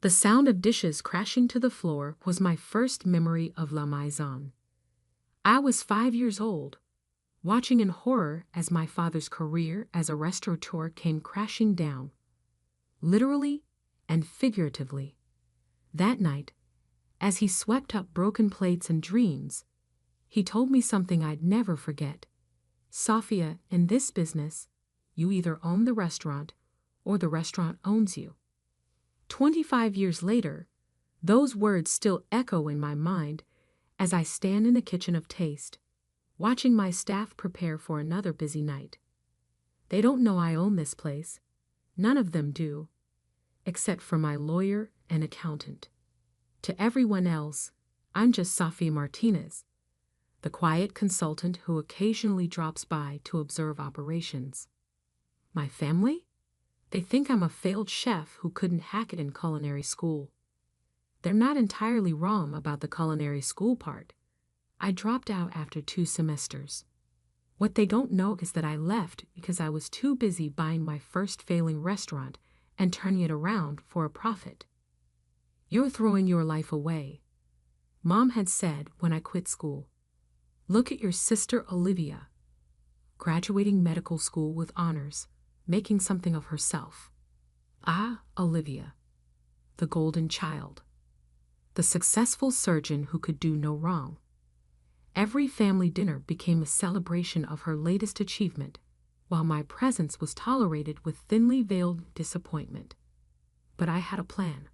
The sound of dishes crashing to the floor was my first memory of La Maison. I was 5 years old, watching in horror as my father's career as a restaurateur came crashing down, literally and figuratively. That night, as he swept up broken plates and dreams, he told me something I'd never forget. Sophia, in this business, you either own the restaurant or the restaurant owns you. 25 years later, those words still echo in my mind as I stand in the kitchen of taste, watching my staff prepare for another busy night. They don't know I own this place. None of them do, except for my lawyer and accountant. To everyone else, I'm just Sophia Martinez, the quiet consultant who occasionally drops by to observe operations. My family? They think I'm a failed chef who couldn't hack it in culinary school. They're not entirely wrong about the culinary school part. I dropped out after 2 semesters. What they don't know is that I left because I was too busy buying my first failing restaurant and turning it around for a profit. You're throwing your life away, Mom had said when I quit school. Look at your sister Olivia, graduating medical school with honors, making something of herself. Ah, Olivia, the golden child, the successful surgeon who could do no wrong. Every family dinner became a celebration of her latest achievement, while my presence was tolerated with thinly veiled disappointment. But I had a plan.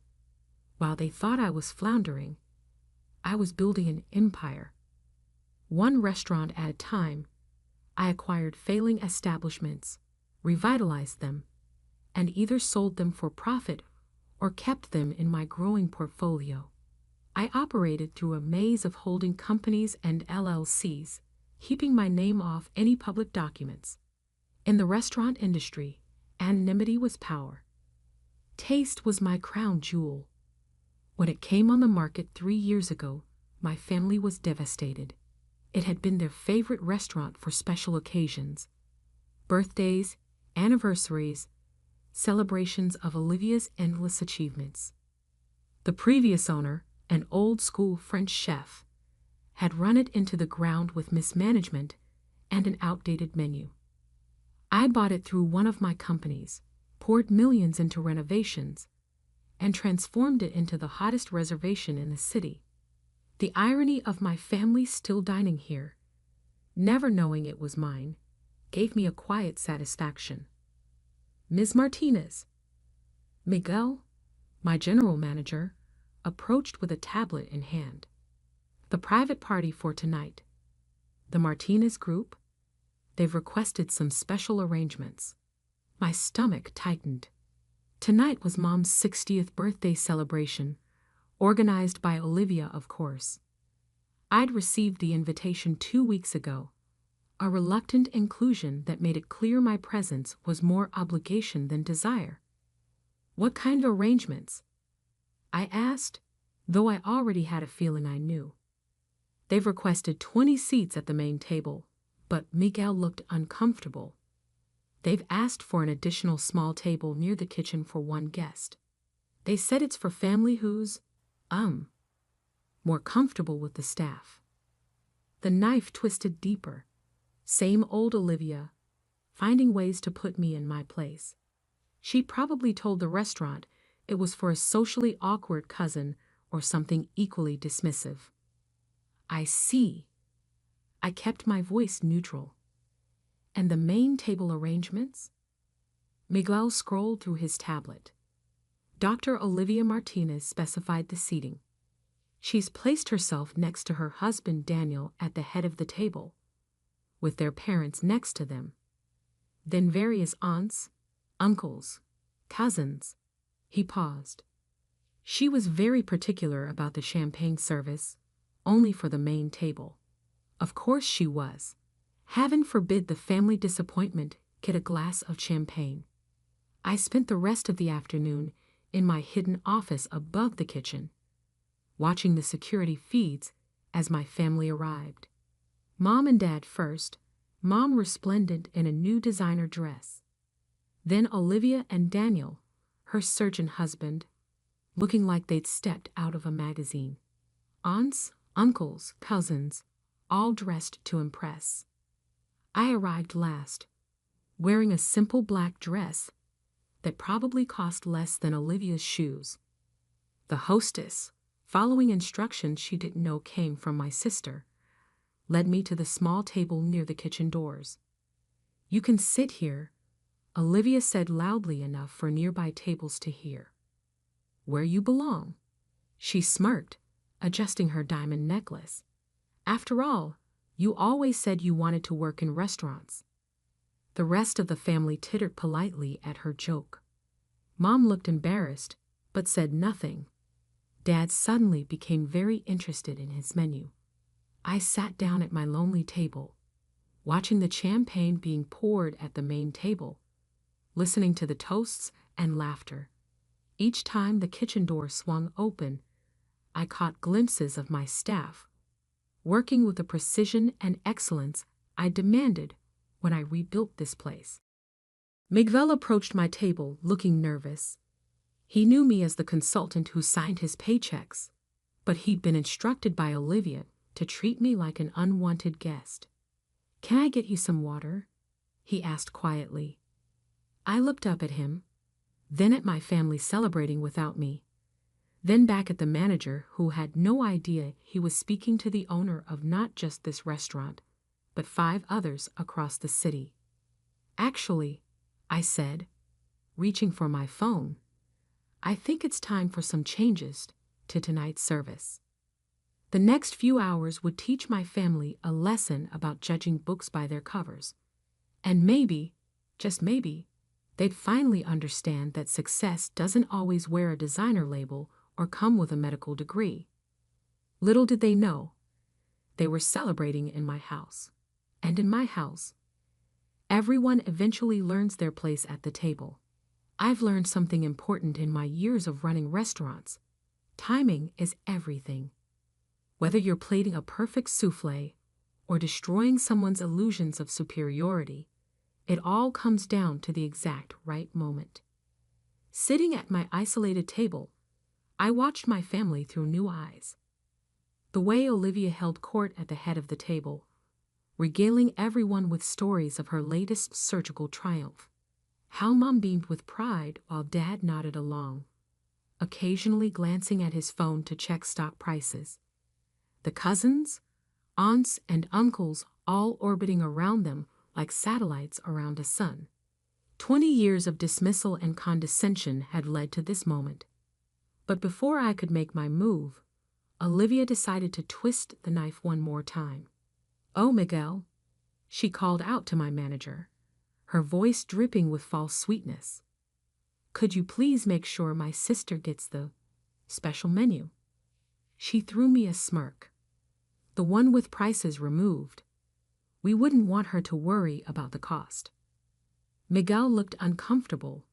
While they thought I was floundering, I was building an empire. One restaurant at a time, I acquired failing establishments, revitalized them, and either sold them for profit or kept them in my growing portfolio. I operated through a maze of holding companies and LLCs, keeping my name off any public documents. In the restaurant industry, anonymity was power. Taste was my crown jewel. When it came on the market 3 years ago, my family was devastated. It had been their favorite restaurant for special occasions. Birthdays, anniversaries, celebrations of Olivia's endless achievements. The previous owner, an old-school French chef, had run it into the ground with mismanagement and an outdated menu. I bought it through one of my companies, poured millions into renovations, and transformed it into the hottest reservation in the city. The irony of my family still dining here, never knowing it was mine, gave me a quiet satisfaction. Ms. Martinez. Miguel, my general manager, approached with a tablet in hand. The private party for tonight. The Martinez group. They've requested some special arrangements. My stomach tightened. Tonight was Mom's 60th birthday celebration, organized by Olivia, of course. I'd received the invitation 2 weeks ago, a reluctant inclusion that made it clear my presence was more obligation than desire. What kind of arrangements? I asked, though I already had a feeling I knew. They've requested 20 seats at the main table, but Miguel looked uncomfortable. They've asked for an additional small table near the kitchen for 1 guest. They said it's for family who's, more comfortable with the staff. The knife twisted deeper. Same old Olivia, finding ways to put me in my place. She probably told the restaurant it was for a socially awkward cousin or something equally dismissive. I see. I kept my voice neutral. And the main table arrangements? Miguel scrolled through his tablet. Dr. Olivia Martinez specified the seating. She's placed herself next to her husband Daniel at the head of the table, with their parents next to them. Then various aunts, uncles, cousins. He paused. She was very particular about the champagne service, only for the main table. Of course she was. Heaven forbid the family disappointment get a glass of champagne. I spent the rest of the afternoon in my hidden office above the kitchen, watching the security feeds as my family arrived. Mom and Dad first, Mom resplendent in a new designer dress. Then Olivia and Daniel, her surgeon husband, looking like they'd stepped out of a magazine. Aunts, uncles, cousins, all dressed to impress. I arrived last, wearing a simple black dress that probably cost less than Olivia's shoes. The hostess, following instructions she didn't know came from my sister, led me to the small table near the kitchen doors. "You can sit here," Olivia said loudly enough for nearby tables to hear. "Where you belong." She smirked, adjusting her diamond necklace. "After all, you always said you wanted to work in restaurants." The rest of the family tittered politely at her joke. Mom looked embarrassed, but said nothing. Dad suddenly became very interested in his menu. I sat down at my lonely table, watching the champagne being poured at the main table, listening to the toasts and laughter. Each time the kitchen door swung open, I caught glimpses of my staff, working with the precision and excellence I demanded when I rebuilt this place. Miguel approached my table, looking nervous. He knew me as the consultant who signed his paychecks, but he'd been instructed by Olivia to treat me like an unwanted guest. "Can I get you some water?" he asked quietly. I looked up at him, then at my family celebrating without me, then back at the manager who had no idea he was speaking to the owner of not just this restaurant, but 5 others across the city. "Actually," I said, reaching for my phone, "I think it's time for some changes to tonight's service." The next few hours would teach my family a lesson about judging books by their covers. And maybe, just maybe, they'd finally understand that success doesn't always wear a designer label or come with a medical degree. Little did they know, they were celebrating in my house. And in my house, everyone eventually learns their place at the table. I've learned something important in my years of running restaurants. Timing is everything. Whether you're plating a perfect souffle or destroying someone's illusions of superiority, it all comes down to the exact right moment. Sitting at my isolated table, I watched my family through new eyes. The way Olivia held court at the head of the table, regaling everyone with stories of her latest surgical triumph. How Mom beamed with pride while Dad nodded along, occasionally glancing at his phone to check stock prices. The cousins, aunts, and uncles all orbiting around them like satellites around a sun. 20 years of dismissal and condescension had led to this moment. But before I could make my move, Olivia decided to twist the knife one more time. "Oh, Miguel," she called out to my manager, her voice dripping with false sweetness. "Could you please make sure my sister gets the special menu?" She threw me a smirk. "The one with prices removed. We wouldn't want her to worry about the cost." Miguel looked uncomfortable,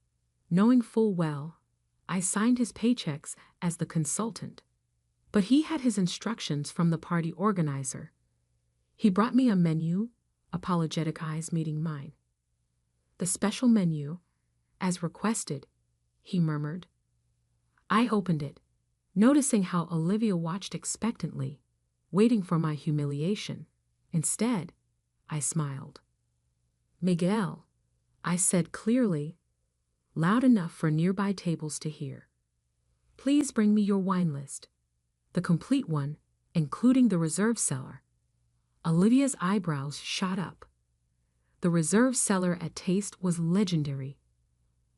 knowing full well I signed his paychecks as the consultant. But he had his instructions from the party organizer. He brought me a menu, apologetic eyes meeting mine. "The special menu, as requested," he murmured. I opened it, noticing how Olivia watched expectantly, waiting for my humiliation. Instead, I smiled. "Miguel," I said clearly, loud enough for nearby tables to hear, "please bring me your wine list, the complete one, including the reserve cellar." Olivia's eyebrows shot up. The reserve cellar at Taste was legendary.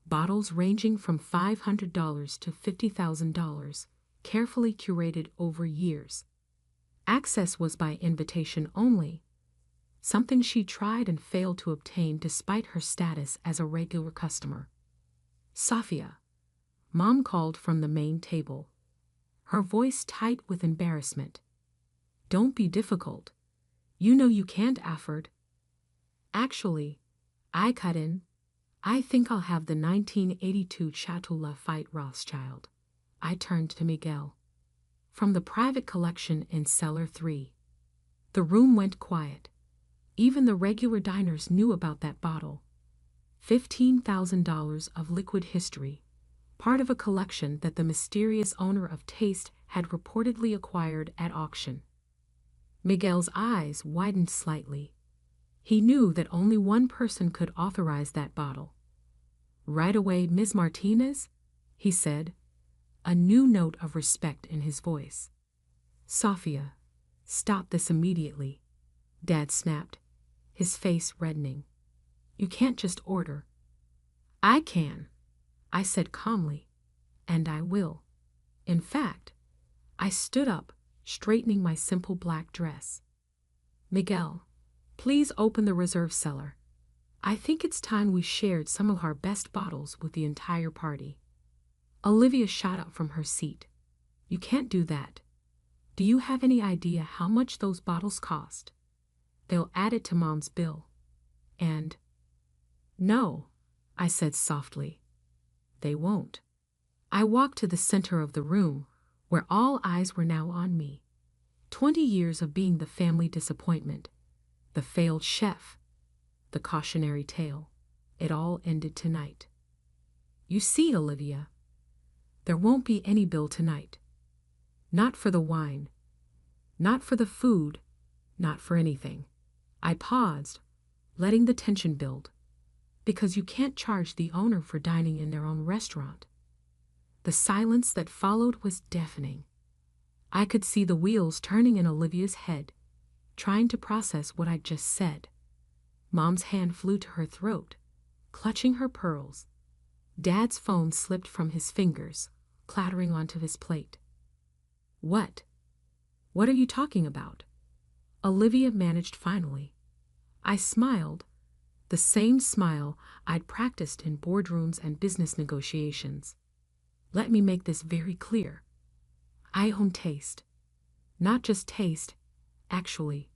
Bottles ranging from $500 to $50,000, carefully curated over years. Access was by invitation only, something she tried and failed to obtain despite her status as a regular customer. "Safia," Mom called from the main table, her voice tight with embarrassment. "Don't be difficult. You know you can't afford." "Actually," I cut in, "I think I'll have the 1982 Chateau Lafite Rothschild." I turned to Miguel. "From the private collection in Cellar 3. The room went quiet. Even the regular diners knew about that bottle. $15,000 of liquid history, part of a collection that the mysterious owner of Taste had reportedly acquired at auction. Miguel's eyes widened slightly. He knew that only one person could authorize that bottle. "Right away, Ms. Martinez," he said, a new note of respect in his voice. "Sofia, stop this immediately," Dad snapped, his face reddening. "You can't just order." "I can," I said calmly, "and I will." In fact, I stood up, straightening my simple black dress. "Miguel, please open the reserve cellar. I think it's time we shared some of our best bottles with the entire party." Olivia shot up from her seat. "You can't do that. Do you have any idea how much those bottles cost? They'll add it to Mom's bill. And—" "No," I said softly. "They won't." I walked to the center of the room, where all eyes were now on me. 20 years of being the family disappointment, the failed chef, the cautionary tale. It all ended tonight. "You see, Olivia, there won't be any bill tonight. Not for the wine, not for the food, not for anything." I paused, letting the tension build. "Because you can't charge the owner for dining in their own restaurant." The silence that followed was deafening. I could see the wheels turning in Olivia's head, trying to process what I'd just said. Mom's hand flew to her throat, clutching her pearls. Dad's phone slipped from his fingers, clattering onto his plate. "What? What are you talking about?" Olivia managed finally. I smiled, the same smile I'd practiced in boardrooms and business negotiations. "Let me make this very clear. I own Taste. Not just Taste, actually.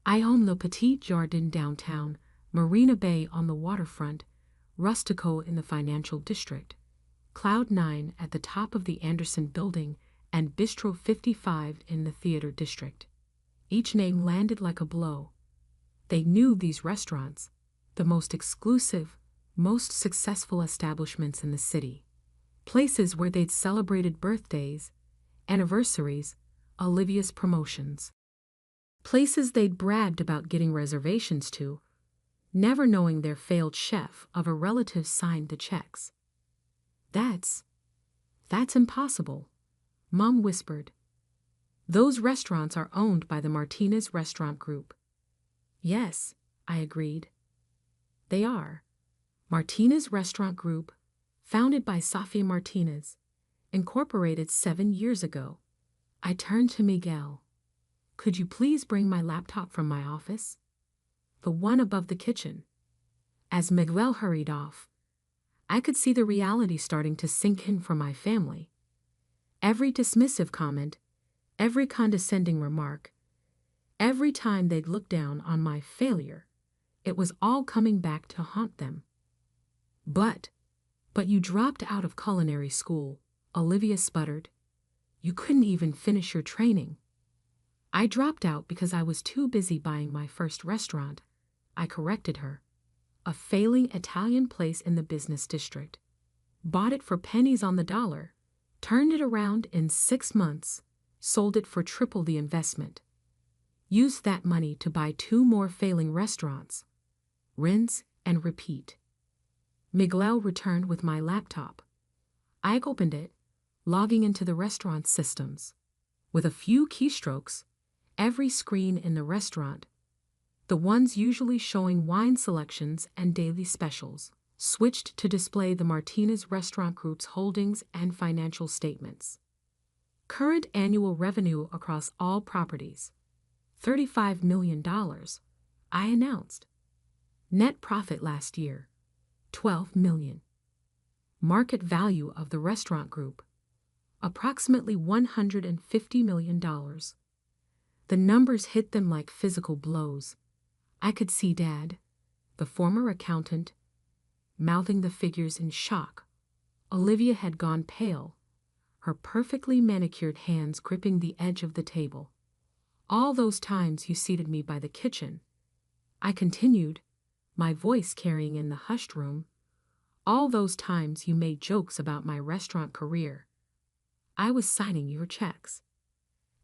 I own Le Petit Jardin downtown, Marina Bay on the waterfront, Rustico in the financial district, Cloud 9 at the top of the Anderson building, and Bistro 55 in the theater district." Each name landed like a blow. They knew these restaurants, the most exclusive, most successful establishments in the city. Places where they'd celebrated birthdays, anniversaries, Olivia's promotions. Places they'd bragged about getting reservations to, never knowing their failed chef of a relative signed the checks. That's impossible," Mom whispered. "Those restaurants are owned by the Martinez Restaurant Group." "Yes," I agreed. "They are. Martinez Restaurant Group, founded by Sofia Martinez, incorporated 7 years ago." I turned to Miguel. "Could you please bring my laptop from my office? The one above the kitchen." As Miguel hurried off, I could see the reality starting to sink in for my family. Every dismissive comment, every condescending remark, every time they'd look down on my failure, it was all coming back to haunt them. But you dropped out of culinary school," Olivia sputtered. "You couldn't even finish your training." "I dropped out because I was too busy buying my first restaurant," I corrected her. "A failing Italian place in the business district. Bought it for pennies on the dollar, turned it around in 6 months, sold it for triple the investment. Used that money to buy 2 more failing restaurants. Rinse and repeat." Miguel returned with my laptop. I opened it, logging into the restaurant's systems. With a few keystrokes, every screen in the restaurant, the ones usually showing wine selections and daily specials, switched to display the Martinez Restaurant Group's holdings and financial statements. Current annual revenue across all properties, $35 million, I announced. Net profit last year, $12 million. Market value of the restaurant group, approximately $150 million. The numbers hit them like physical blows. I could see Dad, the former accountant, mouthing the figures in shock. Olivia had gone pale, her perfectly manicured hands gripping the edge of the table. "All those times you seated me by the kitchen," I continued, my voice carrying in the hushed room, All those times you made jokes about my restaurant career. I was signing your checks.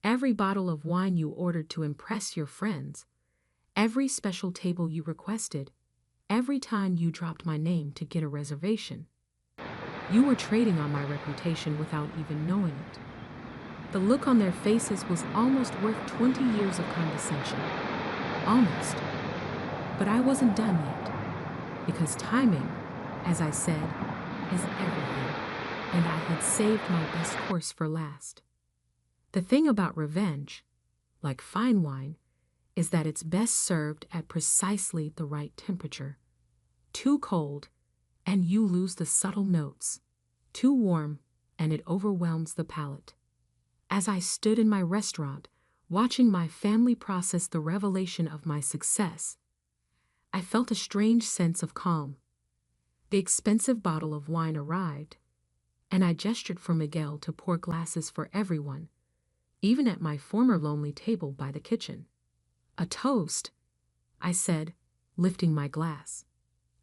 Every bottle of wine you ordered to impress your friends. Every special table you requested. Every time you dropped my name to get a reservation. You were trading on my reputation without even knowing it. The look on their faces was almost worth 20 years of condescension. Almost. But I wasn't done yet. Because timing, as I said, is everything. And I had saved my best course for last. The thing about revenge, like fine wine, is that it's best served at precisely the right temperature. Too cold, and you lose the subtle notes. Too warm, and it overwhelms the palate. As I stood in my restaurant, watching my family process the revelation of my success, I felt a strange sense of calm. The expensive bottle of wine arrived, and I gestured for Miguel to pour glasses for everyone, even at my former lonely table by the kitchen. A toast, I said, lifting my glass,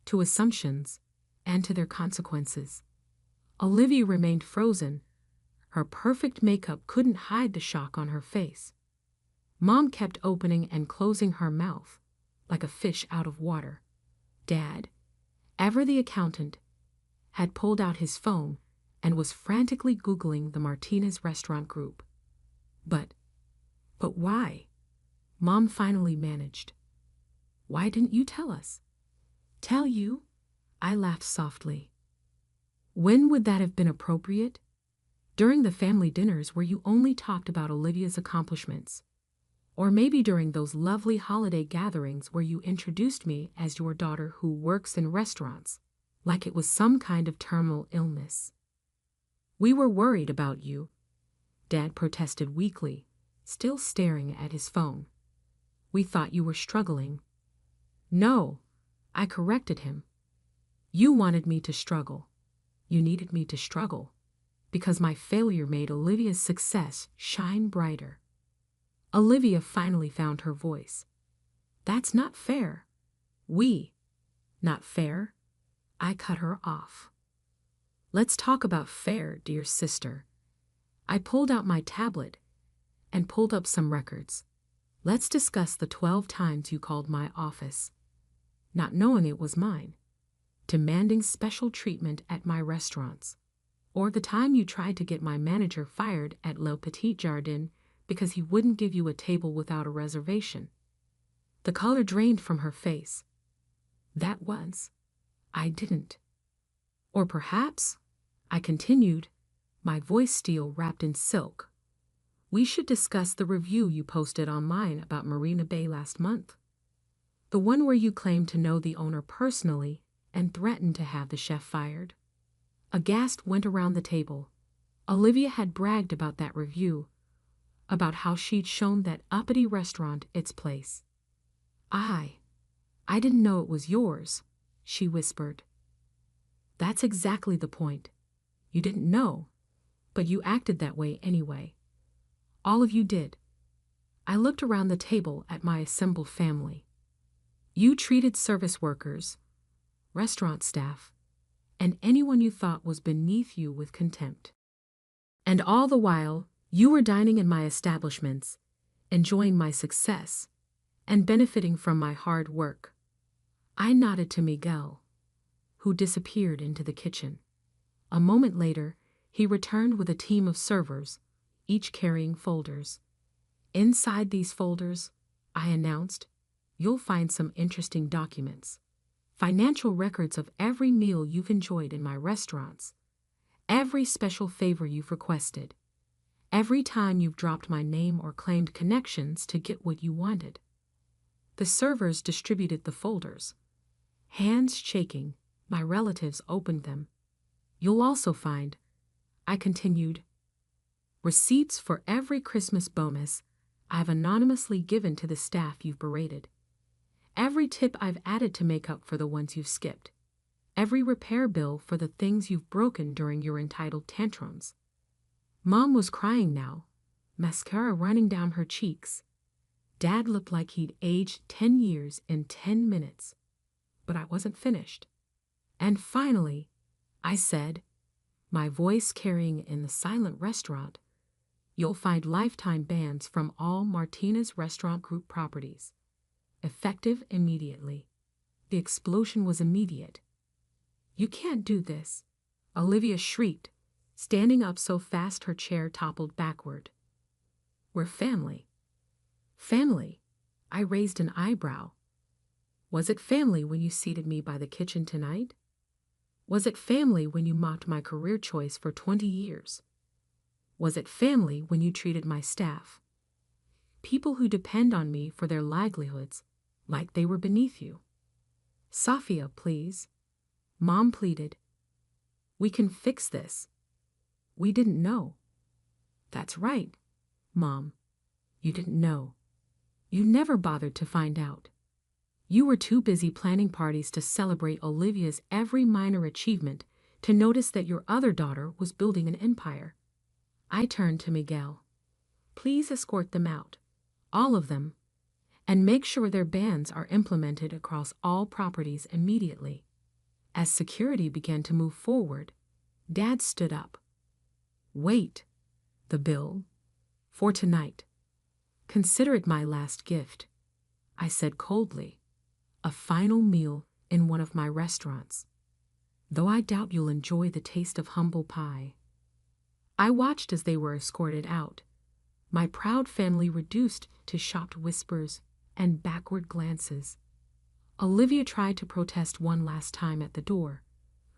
to assumptions and to their consequences. Olivia remained frozen. Her perfect makeup couldn't hide the shock on her face. Mom kept opening and closing her mouth, like a fish out of water. Dad, ever the accountant, had pulled out his phone and was frantically Googling the Martinez restaurant group. But why? Mom finally managed. Why didn't you tell us? Tell you? I laughed softly. When would that have been appropriate? During the family dinners where you only talked about Olivia's accomplishments. Or maybe during those lovely holiday gatherings where you introduced me as your daughter who works in restaurants, like it was some kind of terminal illness. We were worried about you, Dad protested weakly, still staring at his phone. We thought you were struggling. No, I corrected him. You wanted me to struggle. You needed me to struggle, because my failure made Olivia's success shine brighter. Olivia finally found her voice. That's not fair. Not fair? I cut her off. Let's talk about fair, dear sister. I pulled out my tablet and pulled up some records. Let's discuss the 12 times you called my office, not knowing it was mine, demanding special treatment at my restaurants, or the time you tried to get my manager fired at Le Petit Jardin because he wouldn't give you a table without a reservation. The color drained from her face. That was, I didn't. Or perhaps, I continued, my voice steel wrapped in silk. We should discuss the review you posted online about Marina Bay last month. The one where you claimed to know the owner personally and threatened to have the chef fired. A gasp went around the table. Olivia had bragged about that review, about how she'd shown that uppity restaurant its place. I didn't know it was yours, she whispered. That's exactly the point. You didn't know, but you acted that way anyway. All of you did. I looked around the table at my assembled family. You treated service workers, restaurant staff, and anyone you thought was beneath you with contempt. And all the while, you were dining in my establishments, enjoying my success, and benefiting from my hard work. I nodded to Miguel, who disappeared into the kitchen. A moment later, he returned with a team of servers, each carrying folders. Inside these folders, I announced, you'll find some interesting documents. Financial records of every meal you've enjoyed in my restaurants, every special favor you've requested, every time you've dropped my name or claimed connections to get what you wanted. The servers distributed the folders. Hands shaking, my relatives opened them. You'll also find, I continued, receipts for every Christmas bonus I've anonymously given to the staff you've berated. Every tip I've added to make up for the ones you've skipped. Every repair bill for the things you've broken during your entitled tantrums. Mom was crying now, mascara running down her cheeks. Dad looked like he'd aged 10 years in 10 minutes. But I wasn't finished. And finally, I said, my voice carrying in the silent restaurant, you'll find lifetime bans from all Martinez Restaurant Group properties. Effective immediately. The explosion was immediate. You can't do this, Olivia shrieked, standing up so fast her chair toppled backward. We're family. Family? I raised an eyebrow. Was it family when you seated me by the kitchen tonight? Was it family when you mocked my career choice for 20 years? Was it family when you treated my staff, people who depend on me for their livelihoods, like they were beneath you? Safia, please. Mom pleaded. We can fix this. We didn't know. That's right, Mom. You didn't know. You never bothered to find out. You were too busy planning parties to celebrate Olivia's every minor achievement to notice that your other daughter was building an empire. I turned to Miguel. Please escort them out, all of them, and make sure their bans are implemented across all properties immediately. As security began to move forward, Dad stood up. Wait, the bill, for tonight. Consider it my last gift, I said coldly. A final meal in one of my restaurants, though I doubt you'll enjoy the taste of humble pie. I watched as they were escorted out, my proud family reduced to shocked whispers and backward glances. Olivia tried to protest one last time at the door,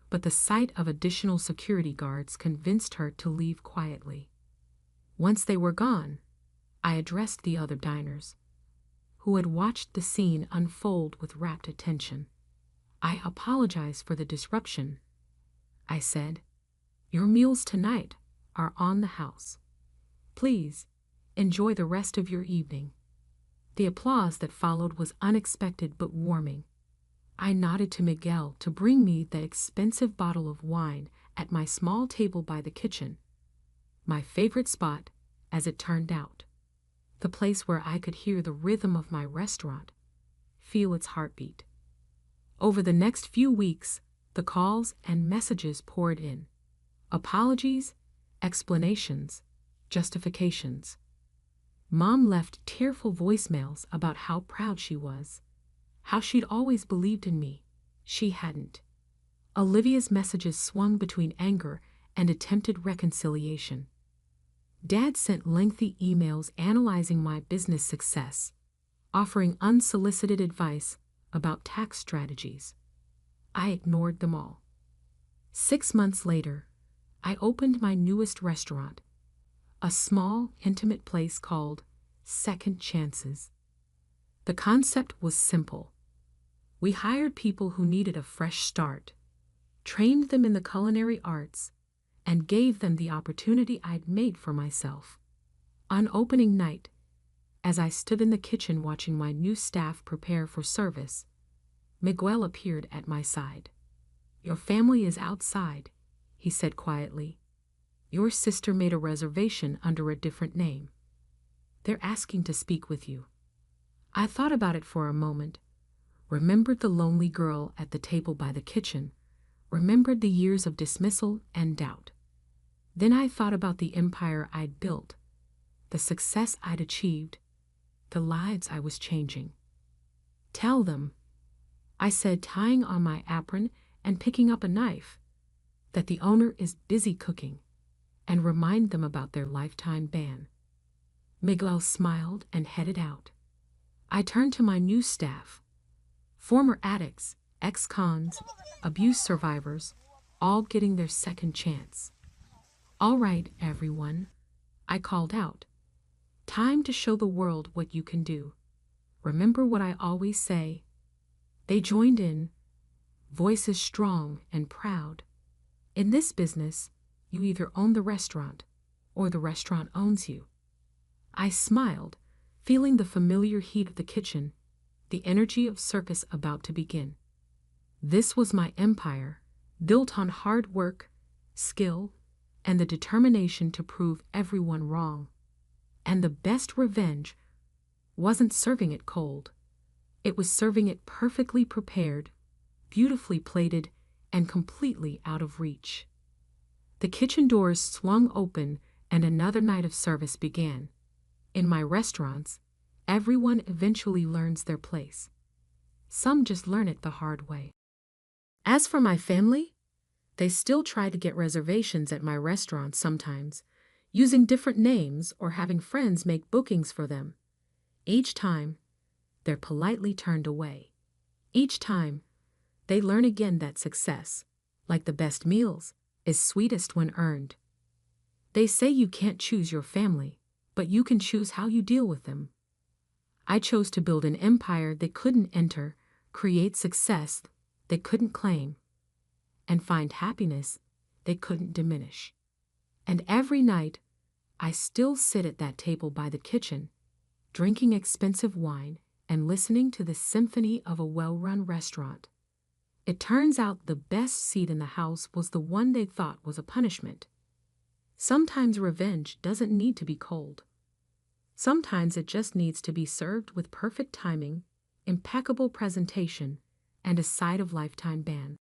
but the sight of additional security guards convinced her to leave quietly. Once they were gone, I addressed the other diners, who had watched the scene unfold with rapt attention. I apologize for the disruption, I said. Your meals tonight are on the house. Please, enjoy the rest of your evening. The applause that followed was unexpected but warming. I nodded to Miguel to bring me the expensive bottle of wine at my small table by the kitchen. My favorite spot, as it turned out. The place where I could hear the rhythm of my restaurant, feel its heartbeat. Over the next few weeks, the calls and messages poured in. Apologies, explanations, justifications. Mom left tearful voicemails about how proud she was, how she'd always believed in me. She hadn't. Olivia's messages swung between anger and attempted reconciliation. Dad sent lengthy emails analyzing my business success, offering unsolicited advice about tax strategies. I ignored them all. 6 months later, I opened my newest restaurant, a small, intimate place called Second Chances. The concept was simple. We hired people who needed a fresh start, trained them in the culinary arts, and gave them the opportunity I'd made for myself. On opening night, as I stood in the kitchen watching my new staff prepare for service, Miguel appeared at my side. Your family is outside, he said quietly. Your sister made a reservation under a different name. They're asking to speak with you. I thought about it for a moment, remembered the lonely girl at the table by the kitchen, remembered the years of dismissal and doubt. Then I thought about the empire I'd built, the success I'd achieved, the lives I was changing. Tell them, I said, tying on my apron and picking up a knife, that the owner is busy cooking, and remind them about their lifetime ban. Miguel smiled and headed out. I turned to my new staff, former addicts, ex-cons, abuse survivors, all getting their second chance. All right, everyone, I called out. Time to show the world what you can do. Remember what I always say. They joined in, voices strong and proud. In this business, you either own the restaurant or the restaurant owns you. I smiled, feeling the familiar heat of the kitchen, the energy of circus about to begin. This was my empire, built on hard work, skill, and the determination to prove everyone wrong. And the best revenge wasn't serving it cold. It was serving it perfectly prepared, beautifully plated, and completely out of reach. The kitchen doors swung open and another night of service began. In my restaurants, everyone eventually learns their place. Some just learn it the hard way. As for my family, they still try to get reservations at my restaurant sometimes, using different names or having friends make bookings for them. Each time, they're politely turned away. Each time, they learn again that success, like the best meals, is sweetest when earned. They say you can't choose your family, but you can choose how you deal with them. I chose to build an empire they couldn't enter, create success they couldn't claim, and find happiness they couldn't diminish. And every night, I still sit at that table by the kitchen, drinking expensive wine and listening to the symphony of a well-run restaurant. It turns out the best seat in the house was the one they thought was a punishment. Sometimes revenge doesn't need to be cold. Sometimes it just needs to be served with perfect timing, impeccable presentation, and a side of lifetime ban.